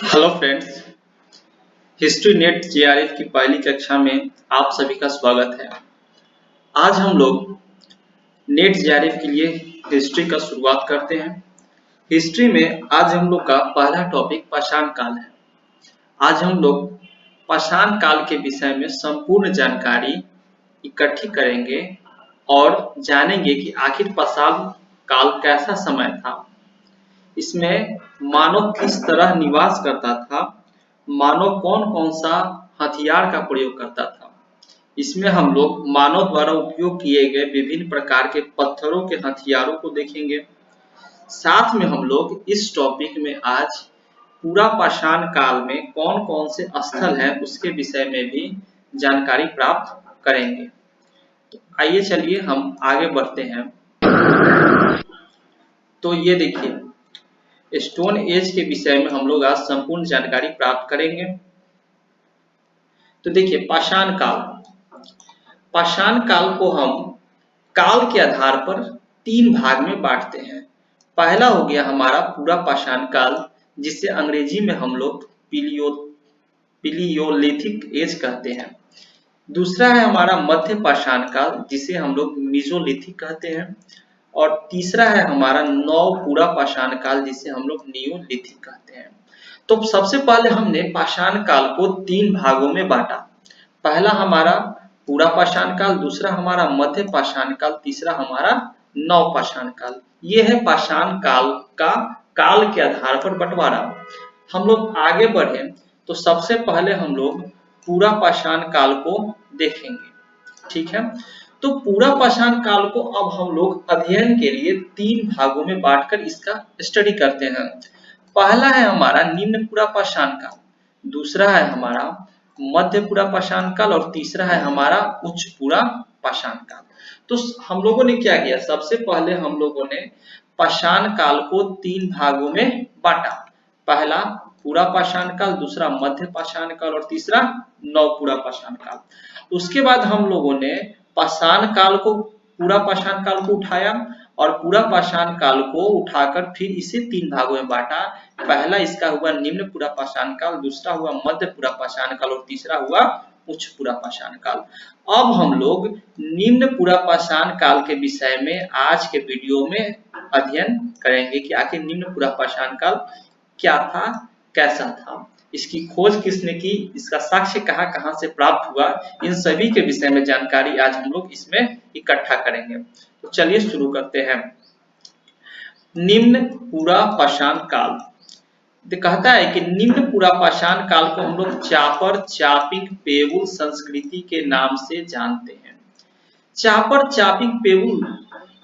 Hello friends, history net JRF की पहली कक्षा में आप सभी का स्वागत है। आज हम लोग नेट जेआरएफ के लिए हिस्ट्री का शुरुआत करते हैं। हिस्ट्री में आज हम लोग का पहला टॉपिक पाषाण काल है। आज हम लोग पाषाण काल के विषय में संपूर्ण जानकारी इकट्ठी करेंगे और जानेंगे कि आखिर पाषाण काल कैसा समय था, इसमें मानव किस तरह निवास करता था, मानव कौन कौन सा हथियार का प्रयोग करता था। इसमें हम लोग मानव द्वारा उपयोग किए गए विभिन्न प्रकार के पत्थरों के हथियारों को देखेंगे। साथ में हम लोग इस टॉपिक में आज पूरा पाषाण काल में कौन कौन से स्थल हैं उसके विषय में भी जानकारी प्राप्त करेंगे। तो आइए चलिए हम आगे बढ़ते हैं। तो ये देखिए, स्टोन एज के विषय में हम लोग आज संपूर्ण जानकारी प्राप्त करेंगे। तो देखिए, पाषाण काल को हम काल के आधार पर तीन भाग में बांटते हैं। पहला हो गया हमारा पूरा पाषाण काल, जिसे अंग्रेजी में हम लोग पीलियोलिथिक एज कहते हैं। दूसरा है हमारा मध्य पाषाण काल, जिसे हम लोग मीजोलिथिक कहते हैं। और तीसरा है हमारा नव पूरा पाषाण काल, जिसे हम लोग नियोलिथिक कहते हैं। तो सबसे पहले हमने पाषाण काल को तीन भागों में बांटा। पहला हमारा पूरा पाषाण काल, दूसरा हमारा मध्य पाषाण काल, तीसरा हमारा नव पाषाण काल। ये है पाषाण काल का काल के आधार पर बंटवारा। हम लोग आगे बढ़े तो सबसे पहले हम लोग पूरा पाषाण काल को देखेंगे, ठीक है। तो पूरा पाषाण काल को अब हम लोग अध्ययन के लिए तीन भागों में बांटकर इसका स्टडी करते हैं। पहला है हमारा निम्न पूरा पाषाण काल, दूसरा है हमारा मध्य पूरा पाषाण काल और तीसरा है हमारा उच्च पूरा पाषाण काल। तो हम लोगों ने क्या किया, सबसे पहले हम लोगों ने पाषाण काल को तीन भागों में बांटा। पहला पूरा पाषाण काल, दूसरा मध्य पाषाण काल और तीसरा नव पूरा पाषाण काल। उसके बाद हम लोगों ने पाषाण काल को, पूरा पाषाण काल को उठाया और पूरा पाषाण काल को उठाकर फिर इसे तीन भागों में बांटा। पहला इसका हुआ निम्न पूरा पाषाण काल, दूसरा हुआ मध्य पूरा पाषाण काल और तीसरा हुआ उच्च पूरा पाषाण काल। अब हम लोग निम्न पूरा पाषाण काल के विषय में आज के वीडियो में अध्ययन करेंगे कि आखिर निम्न पूरा पाषाण काल क्या था, कैसा था, इसकी खोज किसने की, इसका साक्ष्य कहां से प्राप्त हुआ, इन सभी के विषय में जानकारी आज हम लोग इसमें इकट्ठा करेंगे। तो चलिए शुरू करते हैं। निम्न पूरा पाषाण काल कहता है कि निम्न पूरा पाषाण काल को हम लोग चापर चापिंग पेवुल संस्कृति के नाम से जानते हैं। चापर चापिंग पेवुल,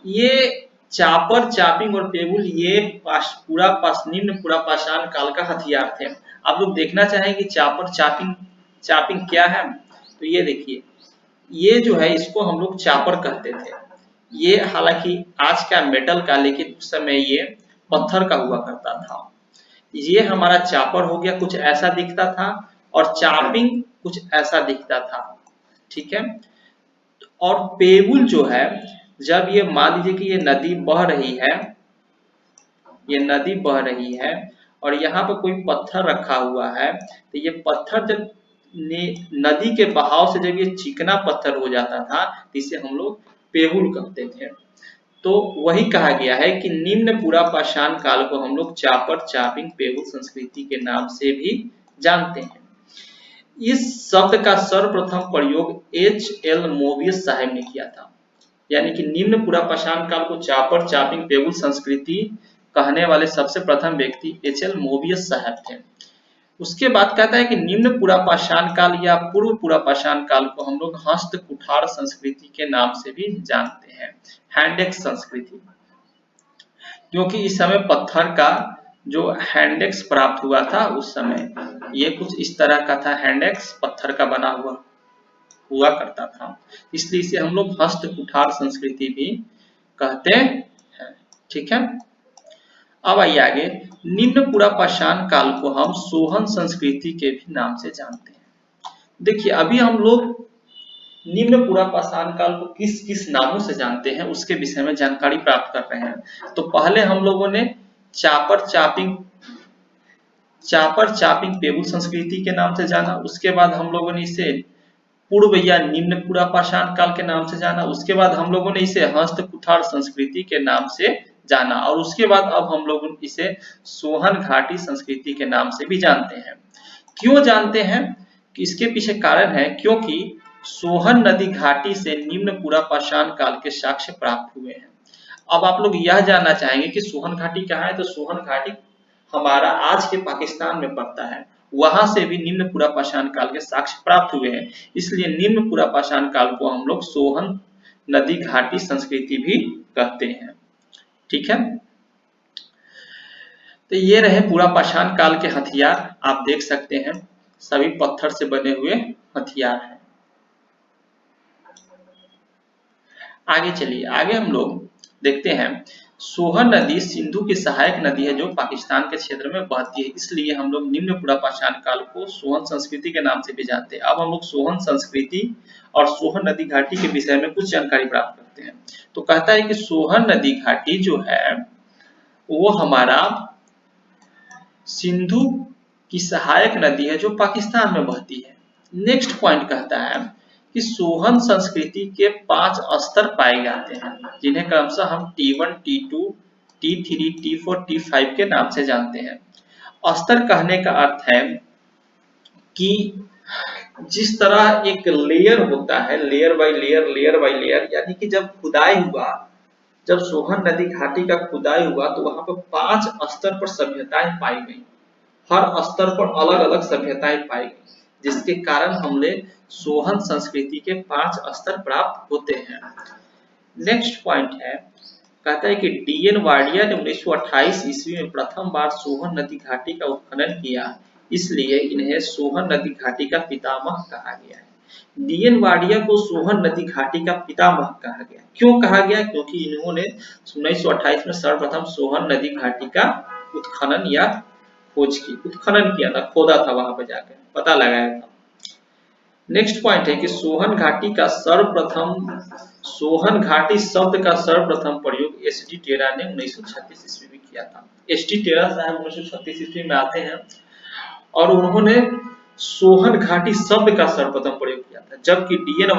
ये चापर चापिंग और पेवुल ये निम्न पूरा पाषाण काल का हथियार थे। आप लोग देखना चाहेंगे चापर चापिंग क्या है, तो ये देखिए, ये जो है इसको हम लोग चापर कहते थे। ये हालांकि आज का मेटल का, लेकिन उस समय ये पत्थर का हुआ करता था। ये हमारा चापर हो गया, कुछ ऐसा दिखता था, और चापिंग कुछ ऐसा दिखता था, ठीक है। और पेवुल जो है, जब ये मान लीजिए कि ये नदी बह रही है, ये नदी बह रही है और यहाँ पर कोई पत्थर रखा हुआ है, तो ये पत्थर जब नदी के बहाव से जब ये चिकना पत्थर हो जाता था, तो इसे हम लोग पेवुल कहते थे। तो वही कहा गया है कि निम्न पूरा पाषाण काल को हम लोग चापर चापिंग पेवुल संस्कृति के नाम से भी जानते हैं। इस शब्द का सर्वप्रथम प्रयोग एच.एल. मोबियस साहब ने किया था। यानी कि निम्न पूरा पाषाण काल को चापर चापिंग पेवुल संस्कृति कहने वाले सबसे प्रथम व्यक्ति एच.एल. मोबियस साहब थे। उसके बाद कहता है कि निम्न पूरा पाषाण काल या पूर्व पूरा पाषाण काल को हम लोग हस्त कुठार संस्कृति के नाम से भी जानते हैं, हैंडेक्स संस्कृति, क्योंकि इस समय पत्थर का जो हैंडेक्स प्राप्त हुआ था, उस समय ये कुछ इस तरह का था, हैंडेक्स पत्थर का बना हुआ करता था, इसलिए इसे हम लोग हस्त कुठार संस्कृति भी कहते हैं, ठीक है। अब आइए आगे, निम्न पूरा पाषाण काल को हम सोहन संस्कृति के भी नाम से जानते हैं। देखिए, अभी हम लोग निम्न पूरा पाषाण काल को किस किस नामों से जानते हैं उसके विषय में जानकारी प्राप्त कर रहे हैं। तो पहले हम लोगों ने चापर चापर चापिंग पेबुल संस्कृति के नाम से जाना। उसके बाद हम लोगों ने इसे पूर्व या निम्न पूरा पाषाण काल के नाम से जाना। उसके बाद हम लोगों ने इसे हस्त कुठार संस्कृति के नाम से जाना और उसके बाद अब हम लोग इसे सोहन घाटी संस्कृति के नाम से भी जानते हैं। क्यों जानते हैं कि इसके पीछे कारण है, क्योंकि सोहन नदी घाटी से निम्न पूरा पाषाण काल के साक्ष्य प्राप्त हुए हैं। अब आप लोग यह जानना चाहेंगे कि सोहन घाटी कहाँ है, तो सोहन घाटी हमारा आज के पाकिस्तान में पड़ता है। वहां से भी निम्न पूरा पाषाण काल के साक्ष्य प्राप्त हुए हैं, इसलिए निम्न पूरा पाषाण काल को हम लोग सोहन नदी घाटी संस्कृति भी कहते हैं। ठीक है, तो ये रहे पूरा पाषाण काल के हथियार। आप देख सकते हैं सभी पत्थर से बने हुए हथियार हैं। आगे चलिए, आगे हम लोग देखते हैं सोहन नदी सिंधु की सहायक नदी है जो पाकिस्तान के क्षेत्र में बहती है, इसलिए हम लोग निम्न पूरा पाषाण काल को सोहन संस्कृति के नाम से भी जानते हैं। अब हम लोग सोहन संस्कृति और सोहन नदी घाटी के विषय में कुछ जानकारी प्राप्त करते हैं। तो कहता है कि सोहन नदी घाटी जो है वो हमारा सिंधु की सहायक नदी है जो पाकिस्तान में बहती है। नेक्स्ट पॉइंट कहता है कि सोहन संस्कृति के 5 स्तर पाए जाते हैं, जिन्हें क्रमशः हम T1, T2, T3, T4, T5 के नाम से जानते हैं। स्तर कहने का अर्थ है कि जिस तरह एक लेयर होता है, layer by layer, layer by layer, यानी कि जब खुदाई हुआ, जब सोहन नदी घाटी का खुदाई हुआ तो वहां पर 5 स्तर पर सभ्यताएं पाई गई। हर स्तर पर अलग अलग सभ्यताएं पाई गई, जिसके कारण हमने सोहन संस्कृति के 5 स्तर प्राप्त होते हैं। नेक्स्ट पॉइंट है, कहता है कि डीएन वाडिया ने 1928 ईस्वी में प्रथम बार सोहन नदी घाटी का उत्खनन किया, इसलिए इन्हें सोहन नदी घाटी का पितामह कहा गया है। डीएन वाडिया को सोहन नदी घाटी का पितामह कहा गया। क्यों कहा गया? क्योंकि इन्होंने 1928 में सर्वप्रथम सोहन नदी घाटी का उत्खनन या खोज की, उत्खनन किया था, खोदा था, वहां पर जाकर पता लगाया था। नेक्स्ट पॉइंट है कि सोहन घाटी का सर्वप्रथम, सोहन घाटी शब्द का सर्वप्रथम प्रयोग एसडी टेरा ने 1936 ईस्वी में किया था। एसडी टेरा साहब 1936 ईस्वी में आते हैं और उन्होंने सोहन घाटी शब्द का सर्वप्रथम प्रयोग किया था, जबकि डीएन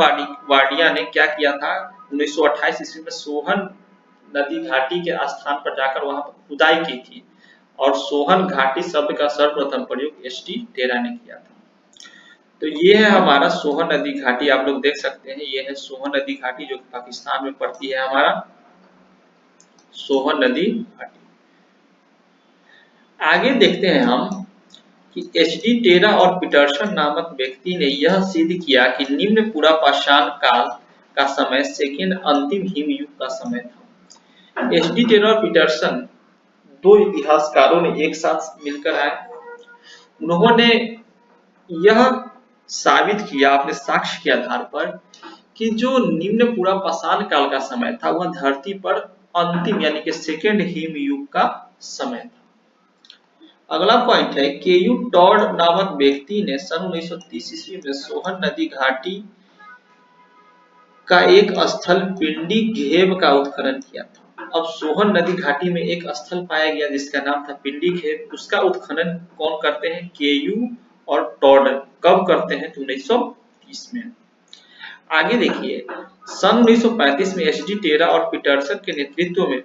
वाडिया ने क्या किया था, 1928 ईस्वी में सोहन नदी घाटी के स्थान पर जाकर वहां पर खुदाई की थी और सोहन घाटी शब्द का सर्वप्रथम प्रयोग एसडी टेरा ने किया था। तो ये है हमारा सोहन नदी घाटी, आप लोग देख सकते हैं, ये है सोहन नदी घाटी जो पाकिस्तान में पड़ती है, हमारा सोहन नदी घाटी। आगे देखते हैं हम कि एचडी टेरा और पीटरसन नामक व्यक्ति ने यह सिद्ध किया कि निम्न पूरा पाषाण काल का समय सेकेंड अंतिम हिमयुग का समय था। एचडी टेरा और पीटरसन दो इतिहासकारों ने एक साथ मिलकर आए, उन्होंने यह साबित किया अपने साक्ष्य के आधार पर कि जो निम्न पूरा पाषाण काल का समय था वह धरती पर अंतिम यानी कि सेकेंड हिमयुग का समय था। अगला पॉइंट है, केयू टॉड नामक व्यक्ति ने सन 1930 ईस्वी में सोहन नदी घाटी का एक स्थल पिंडी घेब का उत्खनन किया था। अब सोहन नदी घाटी में एक स्थल पाया गया जिसका नाम था पिंडी घेब, उसका उत्खनन कौन करते हैं? केयू और टॉड। कब करते हैं? तो 1930 में। आगे देखिए, सन 1935 में एचडी टेरा और पीटरसन के नेतृत्व में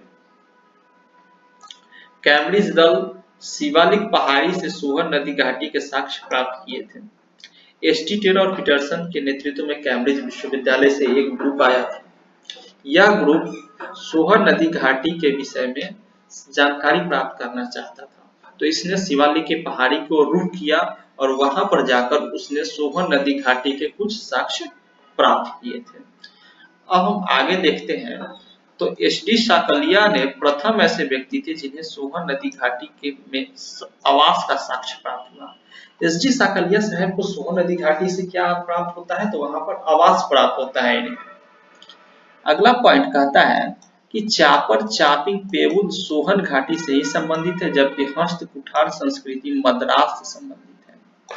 कैम्ब्रिज दल शिवालिक पहाड़ी से सोहन नदी घाटी के साक्ष्य प्राप्त किए थे। एचडी टेरा और पीटरसन के नेतृत्व में कैम्ब्रिज विश्वविद्यालय से एक ग्रुप आया था। यह ग्रुप सोहन नदी घाटी के विषय में जानकारी प्राप्त करना चाहता था, तो इसने शिवालिक की पहाड़ी को रुख किया और वहां पर जाकर उसने सोहन नदी घाटी के कुछ साक्ष्य प्राप्त किए थे। अब हम आगे देखते हैं, तो एचडी साकलिया ने प्रथम ऐसे व्यक्ति थे जिन्हें सोहन नदी घाटी के में आवास का साक्ष्य प्राप्त हुआ। एचडी साकलिया साहब को सोहन नदी घाटी से क्या प्राप्त होता है? तो वहां पर आवास प्राप्त होता है इन्हें। अगला पॉइंट कहता है कि चापर चापिंग पेबुल सोहन घाटी से ही संबंधित है, जबकि हस्त कुठार संस्कृति मद्रास से संबंधित है।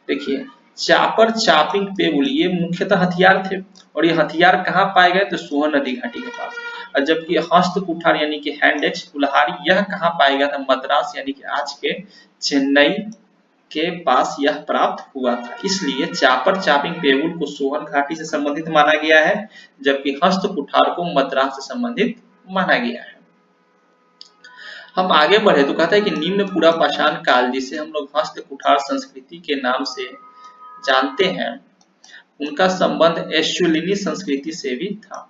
देखिए, चापर चापिंग पेबुल ये मुख्यतः हथियार थे और ये हथियार कहाँ पाए गए? तो सोहन नदी घाटी के पास। और जबकि हस्त कुठार यानी कि हैंड एक्स कुल्हाड़ी, यह कहाँ पाया गया था? मद्रास यानी कि आज के चेन्नई के पास यह प्राप्त हुआ था। इसलिए चापर चापिंग पेबुल को सोहन घाटी से संबंधित माना गया है, जबकि हस्त कुठार को मद्रास से संबंधित माना गया है। हम आगे बढ़े तो कहता है कि निम्न पुरा पाषाण काल, जिसे हम लोग हस्त कुठार संस्कृति के नाम से जानते हैं, उनका संबंध एस्चुलिनी संस्कृति से भी था।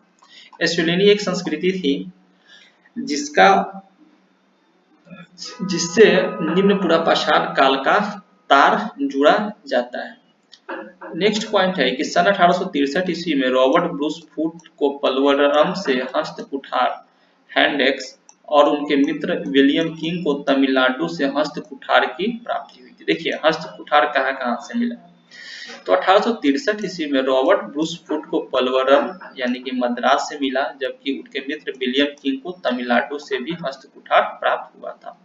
एस्चुलिनी एक संस्कृति थी जिससे निम्न पुरा पाषाण काल का तार जुड़ा जाता है। नेक्स्ट पॉइंट है कि सन 1863 ईस्वी में रॉबर्ट ब्रूस फूट को पलवरम से हस्त कुठार हैंडेक्स और उनके मित्र विलियम किंग को तमिलनाडु से हस्त कुठार की प्राप्ति हुई थी। देखिए हस्त कुठार कहाँ से मिला, तो 1863 ईस्वी में रॉबर्ट ब्रूस फूट को पलवरम यानी कि मद्रास से मिला, जबकि उनके मित्र विलियम किंग को तमिलनाडु से भी हस्त कुठार प्राप्त हुआ था।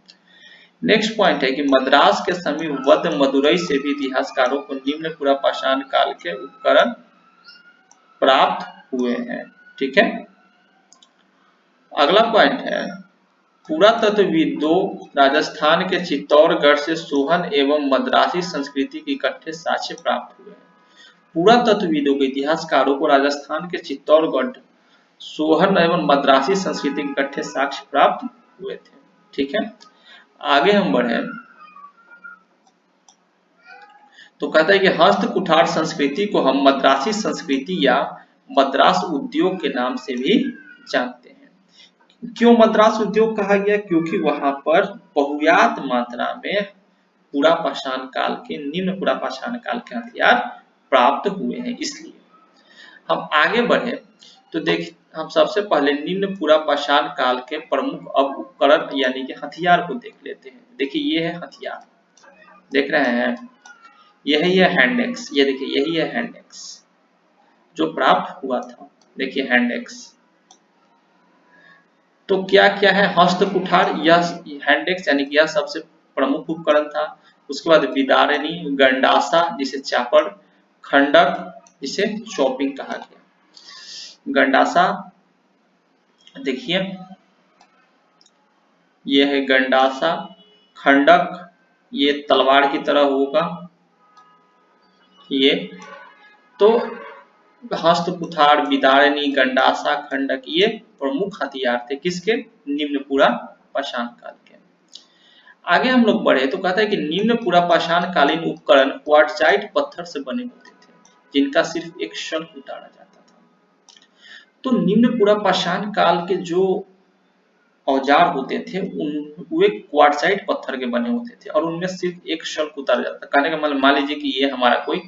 नेक्स्ट पॉइंट है कि मद्रास के समीप वध मदुरई से भी इतिहासकारों को निम्न पुरा पाषाण काल के उपकरण प्राप्त हुए हैं। ठीक है, अगला पॉइंट है पुरातत्वविदों राजस्थान के चित्तौड़गढ़ से सोहन एवं मद्रासी संस्कृति के इकट्ठे साक्ष्य प्राप्त हुए हैं। पुरातत्वविदों के इतिहासकारों को राजस्थान के चित्तौड़गढ़, सोहन एवं मद्रासी संस्कृति के इकट्ठे साक्ष्य प्राप्त हुए थे। ठीक है, आगे हम बढ़े तो कहता है कि हस्त कुठार संस्कृति को हम मद्रासी संस्कृति या मद्रास उद्योग के नाम से भी जानते हैं। क्यों मद्रास उद्योग कहा गया? क्योंकि वहां पर बहुयात मात्रा में पुरा पाषाण काल के, निम्न पुरा पाषाण काल के हथियार प्राप्त हुए हैं। इसलिए हम आगे बढ़े तो देख, हम सबसे पहले निम्न पुरा पाषाण काल के प्रमुख उपकरण यानी कि हथियार को देख लेते हैं। देखिए ये है हथियार, देख रहे हैं, यही है हैंडेक्स, ये देखिए यही है हैंडेक्स जो प्राप्त हुआ था। देखिए हैंडेक्स, तो क्या क्या है? हस्त कुठार, यह हैंडेक्स यानी कि यह सबसे प्रमुख उपकरण था। उसके बाद बिदारनी, गंडासा जिसे चापर, खंडक जिसे चॉपिंग कहा गया। गंडासा देखिए ये है गंडासा, खंडक ये तलवार की तरह होगा। ये तो हस्त कुठार, बिदारनी, गंडासा, खंडक ये प्रमुख हथियार थे किसके? निम्न पुरा पाषाण काल के। आगे हम लोग बढ़े तो कहता है कि निम्न पुरा पाषाण कालीन उपकरण क्वार्टजाइट पत्थर से बने होते थे, जिनका सिर्फ एक शल्क उतारा जाता था। तो निम्न पुरा पाषाण काल के जो औजार होते थे वे क्वार्टजाइट पत्थर के बने होते थे और उनमें सिर्फ एक शल्क उतारा जाता था। कहने का मतलब मान लीजिए कि ये हमारा कोई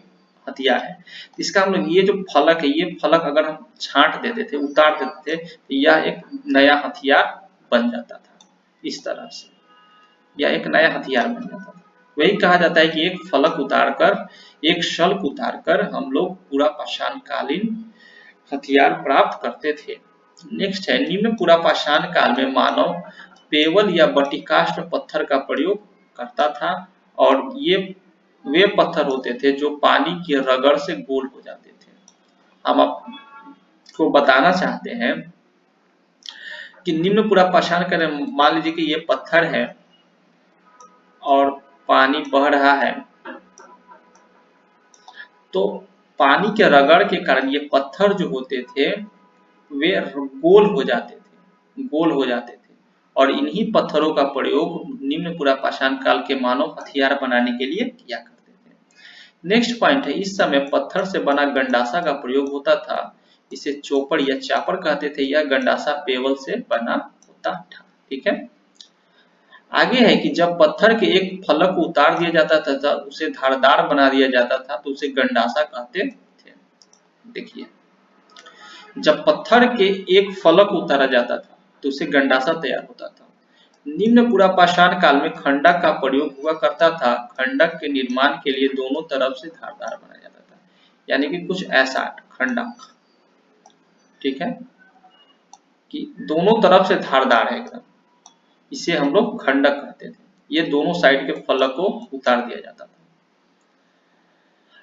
हथियार है, इसका हम लोग ये जो फलक है, ये फलक अगर हम छांट देते थे, उतार देते थे, तो यह एक नया हथियार बन जाता था। इस तरह से यह एक नया हथियार बन जाता था। वही कहा जाता है कि एक फलक उतारकर, एक शल्क उतारकर हम लोग पूरा पाषाण कालीन हथियार प्राप्त करते थे। नेक्स्ट है निम्न पुरा पाषाण काल में मानव पेवल या बटिकाष्ट पत्थर का प्रयोग करता था और ये वे पत्थर होते थे जो पानी की रगड़ से गोल हो जाते थे। हम आपको बताना चाहते हैं कि निम्न पुरा पाषाण काल में मान लीजिए कि ये पत्थर है और पानी बह रहा है, तो पानी के रगड़ के कारण ये पत्थर जो होते थे वे गोल हो जाते थे और इन्हीं पत्थरों का प्रयोग निम्न पुरा पाषाण काल के मानव हथियार बनाने के लिए किया करते थे। नेक्स्ट पॉइंट है इस समय पत्थर से बना गंडासा का प्रयोग होता था। इसे चोपड़ या चापर कहते थे। यह गंडासा पेवल से बना होता था। ठीक है, आगे है कि जब पत्थर के एक फलक को उतार दिया जाता था, उसे धारदार बना दिया जाता था, तो उसे गंडासा कहते थे। देखिए जब पत्थर के एक फलक उतारा जाता था तो उसे गंडासा तैयार होता था। निम्न पुरा पाषाण काल में खंडक का प्रयोग हुआ करता था। खंडक के निर्माण के लिए दोनों तरफ से धारदार बनाया जाता था, यानी कि कुछ ऐसा खंडक, ठीक है, कि दोनों तरफ से धारदार है एकदम, इसे हम लोग खंडक कहते थे। ये दोनों साइड के फलक को उतार दिया जाता था।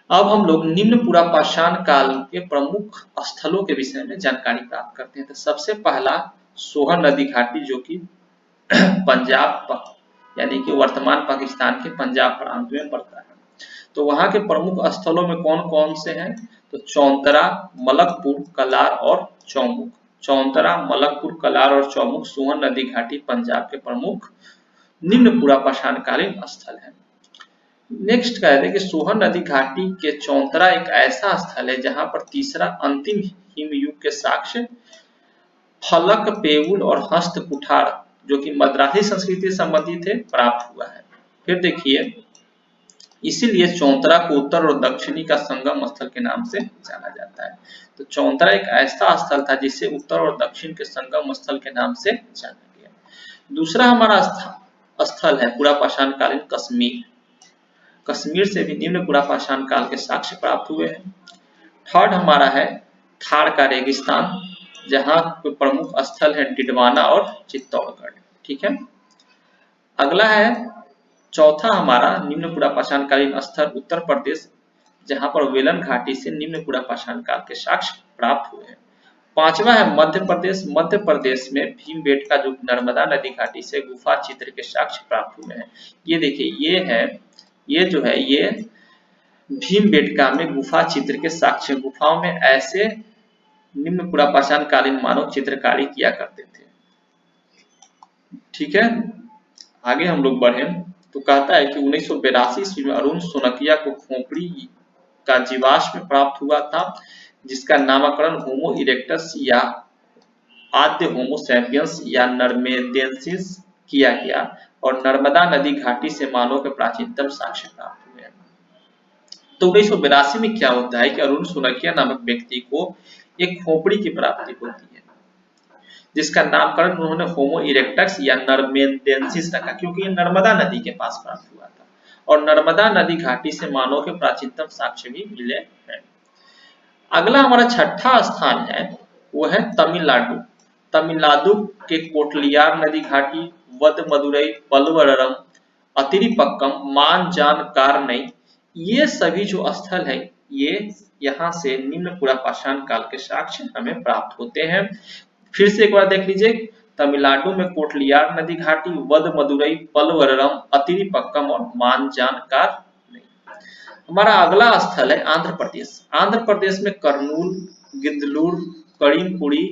अब हम लोग निम्न पुरा पाषाण काल के प्रमुख स्थलों के विषय में जानकारी प्राप्त करते हैं। तो सबसे पहला सोहन नदी घाटी जो कि पंजाब यानी कि वर्तमान पाकिस्तान के पंजाब प्रांत में पड़ता है। तो वहां के प्रमुख स्थलों में कौन कौन से हैं? तो चौंतरा, मलकपुर, कलार और चौमुख। चौंतरा, मलकपुर, कलार और चौमुख सोहन नदी घाटी पंजाब के प्रमुख निम्न पुरापाषाणकालीन स्थल है। नेक्स्ट कहते हैं कि सोहन नदी घाटी के चौंतरा एक ऐसा स्थल है जहां पर तीसरा अंतिम हिमयुग के साक्ष्य फलक, पेउल और हस्त कुठार जो कि मद्रासी संस्कृति से संबंधित है प्राप्त हुआ है। फिर देखिए, इसीलिए चौंतरा को उत्तर और दक्षिणी का संगम स्थल के नाम से जाना जाता है। तो चौंतरा एक ऐसा स्थल था जिसे उत्तर और दक्षिण के संगम स्थल के नाम से जाना गया। दूसरा हमारा स्थल है पुरापाषाणकालीन कश्मीर। कश्मीर से भी निम्न पुरापाषाण काल के साक्ष्य प्राप्त हुए हैं। थर्ड हमारा है थार का रेगिस्तान, जहां प्रमुख स्थल है डिडवाना और चित्तौड़गढ़। ठीक है। अगला है चौथा हमारा निम्न पुरापाषाणकालीन स्थल उत्तर प्रदेश, जहां पर वेलन घाटी से निम्न पुरापाषाण काल के साक्ष्य प्राप्त हुए हैं। पांचवा है मध्य प्रदेश। मध्य प्रदेश में भीमबेटका जो नर्मदा नदी घाटी से गुफा चित्र के साक्ष्य प्राप्त हुए हैं। ये देखिए, ये जो है ये भीमबेटका में गुफा चित्र के साक्ष्य, गुफाओं में ऐसे निम्न पुरापाषाणकालीन मानव चित्रकारी किया करते थे। ठीक है, आगे हम लोग बढ़े तो कहता है कि 1982 ईस्वी में अरुण सोनकिया को खोपड़ी का जीवाश्म प्राप्त हुआ था, जिसका नामकरण होमो इरेक्टस या आद्य होमो सैपियंस या नर्मेदेंसिस किया गया और नर्मदा नदी घाटी से मानव के प्राचीनतम साक्ष्य प्राप्त हुए। तो 1982 में क्या होता है कि अरुण सोनकिया नामक व्यक्ति को एक खोपड़ी की प्राप्ति होती है, जिसका नामकरण उन्होंने होमो इरेक्टस या नर्मेदेंसिस रखा, क्योंकि ये नर्मदा नदी के पास प्राप्त हुआ था और नर्मदा नदी घाटी से मानव के प्राचीनतम साक्ष्य भी मिले हैं। अगला हमारा छठा स्थान है वो है तमिलनाडु। तमिलनाडु के कोटलियार नदी घाटी, वद मदुरई, पलवरम, अतिरिपक्कम, मानजान, कारनई, ये सभी जो स्थल है ये यहाँ से निम्न पुरापाषाण काल के साक्ष्य हमें प्राप्त होते हैं। फिर से एक बार देख लीजिए, तमिलनाडु में कोटलियार नदी घाटी, वद मदुरई, पलवरम, अतिरिपक्कम और मानजान कारनई। हमारा अगला स्थल है आंध्र प्रदेश। आंध्र प्रदेश में कर्नूल, गिद्धलूर, करीमपुरी,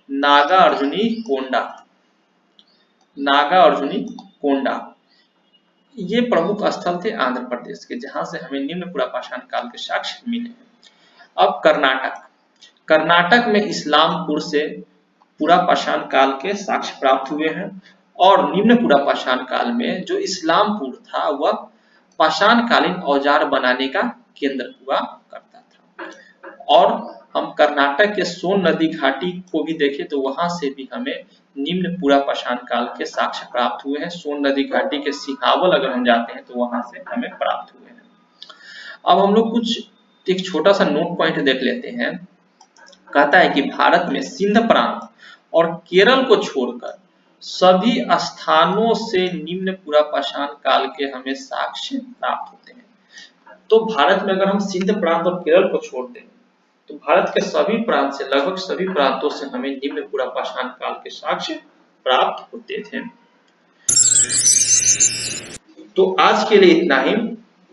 नागा अर्जुनी कोंडा ये प्रमुख स्थल थे आंध्र प्रदेश के, जहां से हमें निम्न पुरापाषाण काल के साक्ष्य मिले हैं। अब कर्नाटक में इस्लामपुर से पुरापाषाण काल के साक्ष्य प्राप्त हुए हैं और निम्न पुरापाषाण काल में जो इस्लामपुर था वह पाषाणकालीन औजार बनाने का केंद्र हुआ करता था। और हम कर्नाटक के सोन नदी घाटी को भी देखें तो वहां से भी हमें निम्न पुरापाषाण काल के साक्ष्य प्राप्त हुए हैं। सोन नदी घाटी के सिहावल अगर हम जाते हैं तो वहां से हमें प्राप्त हुए हैं। अब हम लोग कुछ एक छोटा सा नोट पॉइंट देख लेते हैं। कहता है कि भारत में सिंध प्रांत और केरल को छोड़कर सभी स्थानों से निम्न पुरापाषाण काल के हमें साक्ष्य प्राप्त होते हैं। तो भारत में अगर हम सिंध प्रांत और केरल को छोड़ दें तो भारत के सभी प्रांत से, लगभग सभी प्रांतों से हमें निम्न पुरापाषाण काल के साक्ष्य प्राप्त होते थे। तो आज के लिए इतना ही।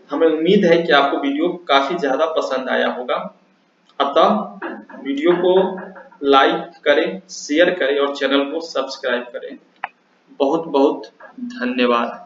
हमें उम्मीद है कि आपको वीडियो काफी ज्यादा पसंद आया होगा। अतः वीडियो को लाइक करें, शेयर करें और चैनल को सब्सक्राइब करें। बहुत बहुत धन्यवाद।